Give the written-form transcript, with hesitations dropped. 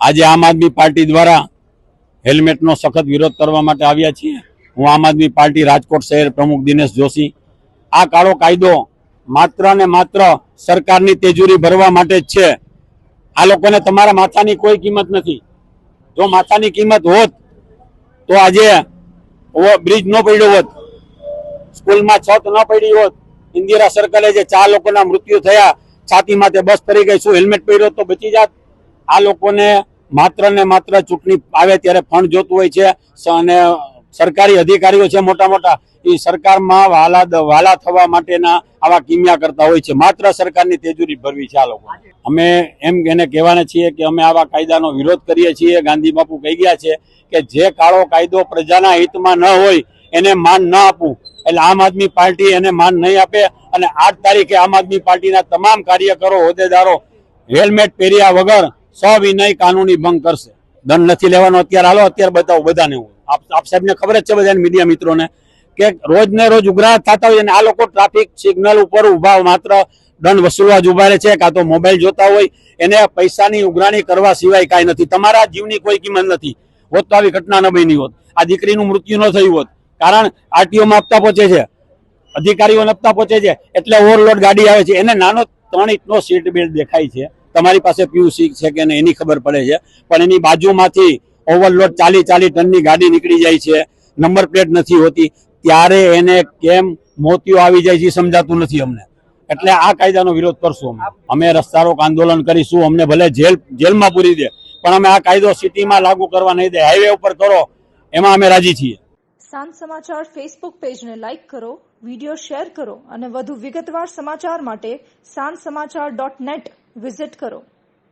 આજે આમ આદમી પાર્ટી દ્વારા હેલ્મેટનો સખત વિરોધ કરવા માટે આવ્યા છીએ। હું આમ આદમી પાર્ટી રાજકોટ શહેર પ્રમુખ દિનેશ જોશી। આ કાળો કાયદો માત્ર ને માત્ર સરકારની તેજુરી ભરવા માટે જ છે। આ લોકોને તમારા માથાની કોઈ કિંમત નથી। જો માથાની કિંમત હોત તો આજે બ્રિજ ન પડ્યો હોત, સ્કૂલમાં છત ન પડી હોત, ઇન્દિરા સર્કલે જે 4 લોકોના મૃત્યુ થયા, છાતીમાં તે બસ ફરી ગઈ, શું હેલ્મેટ પહેર્યો તો બચી જાત? આ લોકોને માત્ર ને માત્ર ચૂંટણી આવે ત્યારે ફંડ જોતું હોય છે અને સરકારી અધિકારીઓ છે મોટા મોટા, એ સરકારમાં વાલા થવા માટેના આવા કિમિયા કરતા હોય છે। માત્ર સરકારની તેજુરી ભરવી છે આ લોકો। અમે એમ એને કહેવાના છીએ કે અમે આવા કાયદાનો વિરોધ કરીએ છીએ। ગાંધી બાપુ કહી ગયા છે કે જે કાળો કાયદો પ્રજાના હિતમાં ન હોય એને માન ન આપવું, એટલે આમ આદમી પાર્ટી એને માન નહીં આપે અને 8 તારીખે આમ આદમી પાર્ટીના તમામ કાર્યકરો, હોદ્દેદારો હેલ્મેટ પહેર્યા વગર સવિનય કાનૂની ભંગ કરશે। દંડ નથી લેવાનો। અત્યારે હાલો, અત્યારે બતાવો બધાને। આપ સાહેબને ખબર જ છે, બધાને મીડિયા મિત્રોને, કે રોજ ને રોજ ઉઘરાટ થતા હોય અને આ લોકો ટ્રાફિક સિગ્નલ ઉપર ઉભા માત્ર દંડ વસૂલવા જ ઉભા રહે છે, કાં તો મોબાઈલ જોતા હોય। એને પૈસાની ઉઘરાણી કરવા સિવાય કાંઈ નથી। તમારા જીવની કોઈ કિંમત નથી હોત તો આવી ઘટના ન બની હોત, આ દીકરીનું મૃત્યુ ન થયું હોત। કારણ આરટીઓમાં હપ્તા પહોંચે છે, અધિકારીઓને હપ્તા પહોંચે છે, એટલે ઓવરલોડ ગાડી આવે છે। એને નાનો 3 ઇંચનો સીટ બેલ્ટ દેખાય છે, તમારી પાસે પીયુસી છે કે નહીં એની ખબર પડે છે, પણ એની બાજુમાંથી ઓવરલોડ 40 ટનની ગાડી નીકળી જાય છે, નંબર પ્લેટ નથી હોતી, ત્યારે એને કેમ મોતિયો આવી જાય છે સમજાતું નથી અમને। એટલે આ કાયદાનો વિરોધ કરશું। અમે રસ્તા રોક આંદોલન કરીશું। અમને ભલે જેલમાં પૂરી દે, પણ અમે આ કાયદો સિટીમાં લાગુ કરવા નહીં દે। હાઈવે ઉપર કરો એમાં અમે રાજી છીએ। સાંજ સમાચાર ફેસબુક પેજને લાઇક કરો, વિડીયો શેર કરો અને વધુ વિગતવાર સમાચાર માટે sanssamachar.net વિઝિટ કરો।